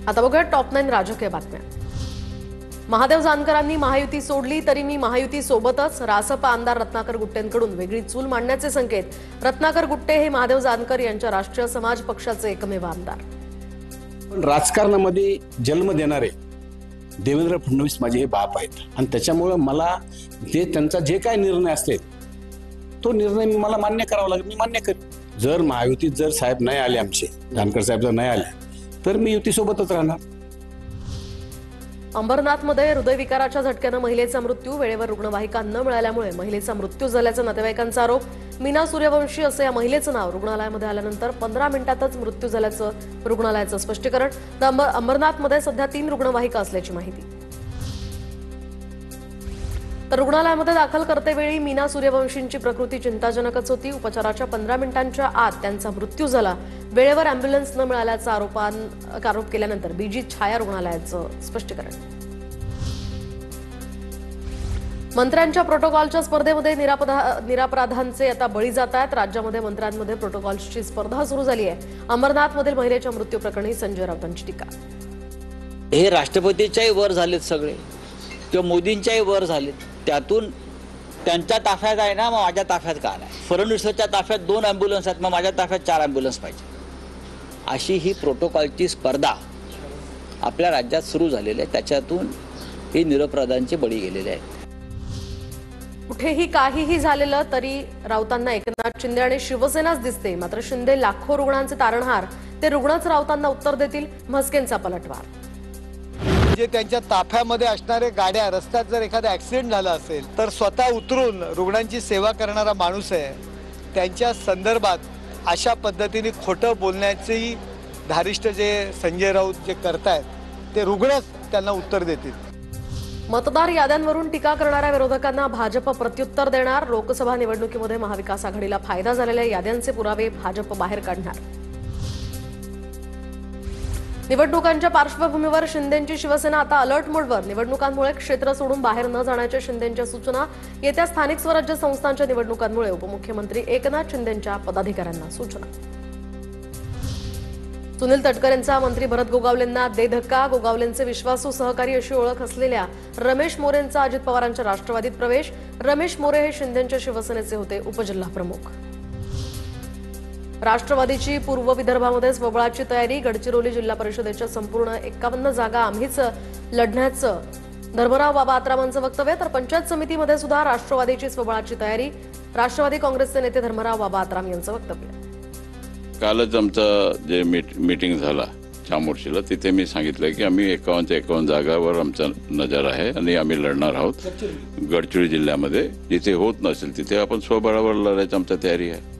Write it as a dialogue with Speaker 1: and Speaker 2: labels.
Speaker 1: आता बघूया टॉप 9 राजकीय बातम्या। महादेव जानकरांनी महायुती सोडली तरी मी महायुती सोबतच, रासपा आमदार रत्नाकर गुट्टेंकडून वेगळी चूल मांडण्याचे संकेत। रत्नाकर गुट्टे हे महादेव जानकर यांच्या राष्ट्रीय समाज पक्षाचे एकमेव आमदार।
Speaker 2: पण राजकारणामध्ये जन्म देणारे देवेंद्र फडणवीस माझे हे बाप आहेत आणि त्याच्यामुळे मला त्यांचा जे काय निर्णय असते तो निर्णय मला मान्य करावा लागेल, मी मान्य करेन। जर महायुतीत जर साहेब नाही आले, आमचे जानकर साहेब जर नाही आले तर मी युतीसोबतच राहणार।
Speaker 1: अंबरनाथमध्ये हृदयविकाराच्या झटक्यानं महिलेचा मृत्यू, वेळेवर रुग्णवाहिका न मिळाल्यामुळे महिलेचा मृत्यू झाल्याचा नातेवाईकांचा आरोप। मीना सूर्यवंशी असे या महिलेचं नाव, रुग्णालयामध्ये आल्यानंतर 15 मिनिटातच मृत्यू झाल्याचं रुग्णालयाचं स्पष्टीकरण। अंबरनाथमध्ये सध्या 3 रुग्णवाहिका असल्याची माहिती। तर रुग्णालयामध्ये दाखल करतेवेळी मीना सूर्यवंशींची प्रकृती चिंताजनकच होती। उपचाराच्या 15 मिनिटांच्या आत त्यांचा मृत्यू झाला। वेळेवर अँब्युलन्स न मिळाल्याचा आरोप केल्यानंतर बीजी छाया रुग्णालयाचं स्पष्टीकरण। मंत्र्यांच्या प्रोटोकॉलच्या स्पर्धेमध्ये निरापराधांचे आता बळी जात आहेत। राज्यामध्ये मंत्र्यांमध्ये प्रोटोकॉलची स्पर्धा सुरू झाली आहे। अंबरनाथमधील महिलेच्या मृत्यू प्रकरणी संजय राऊतांची टीका।
Speaker 3: हे राष्ट्रपतीच्याही वर झालेत सगळे किंवा मोदींच्याही वर झालेत, त्यातून त्यांच्या ताफ्यात आहे ना, मग माझ्या ताफ्यात का नाही? फडणवीसच्या ताफ्यात 2 अँब्युलन्स आहेत, मग माझ्या ताफ्यात 4 अँब्युलन्स पाहिजे। अशी ही प्रोटोकॉलची स्पर्धा आपल्या राज्यात सुरू झालेली आहे, त्याच्यातून हे निरपराधांचे बळी गेलेले आहेत।
Speaker 1: कुठेही काहीही झालेलं तरी राऊतांना एकनाथ शिंदे आणि शिवसेनाच दिसते। मात्र शिंदे लाखो रुग्णांचे तारणहार, ते रुग्णच राऊतांना उत्तर देतील, म्हस्केंचा पलटवार।
Speaker 4: जे त्यांच्या ताफ्यामध्ये असणारे गाड्या, रस्त्यात जर एखादा ऍक्सिडेंट झाला असेल तर स्वतः उतरून रुग्णांची सेवा करणारा माणूस आहे। त्यांच्या संदर्भात अशा पद्धतीने खोटं बोलण्याची धारिष्ट जे संजय राऊत जे करतायत, ते रुग्णच त्यांना उत्तर देतील।
Speaker 1: मतदार याद्यांवरून टीका करणाऱ्या विरोधकांना भाजप प्रत्युत्तर देणार। लोकसभा निवडणुकीमध्ये महाविकास आघाडीला फायदा झालेल्या याद्यांचे पुरावे भाजप बाहेर काढणार। निवडणुकांच्या पार्श्वभूमीवर शिंदेंची शिवसेना आता अलर्ट मोडवर। निवडणुकांमुळे क्षेत्र सोडून बाहेर न जाण्याच्या शिंदेंच्या सूचना। येत्या स्थानिक स्वराज्य संस्थांच्या निवडणुकांमुळे उपमुख्यमंत्री एकनाथ शिंदेंच्या पदाधिकाऱ्यांना सूचना। सुनील तटकरेंचा मंत्री भरत गोगावलेंना दे धक्का। गोगावलेंचे विश्वासू सहकारी अशी ओळख असलेल्या रमेश मोरेंचा अजित पवारांच्या राष्ट्रवादीत प्रवेश। रमेश मोरे हे शिंदेंच्या शिवसेनेचे होते उपजिल्हा प्रमुख। राष्ट्रवादीची पूर्व विदर्भामध्ये स्वबळाची तयारी। गडचिरोली जिल्हा परिषदेच्या संपूर्ण 51 जागा आम्हीच लढण्याचं धर्मराव बाबा आत्रामांचं वक्तव्य। तर पंचायत समितीमध्ये सुद्धा राष्ट्रवादीची स्वबळाची तयारी। राष्ट्रवादी काँग्रेसचे नेते धर्मराव बाबा आत्राम यांचं वक्तव्य।
Speaker 5: कालच आमचा जे मीटिंग झाला चामोर्शीला, तिथे मी सांगितलं की आम्ही 51 जागावर आमचा नजर आहे आणि आम्ही लढणार आहोत। गडचिरोली जिल्ह्यामध्ये जिथे होत नसेल तिथे आपण स्वबळावर लढायची आमची तयारी आहे।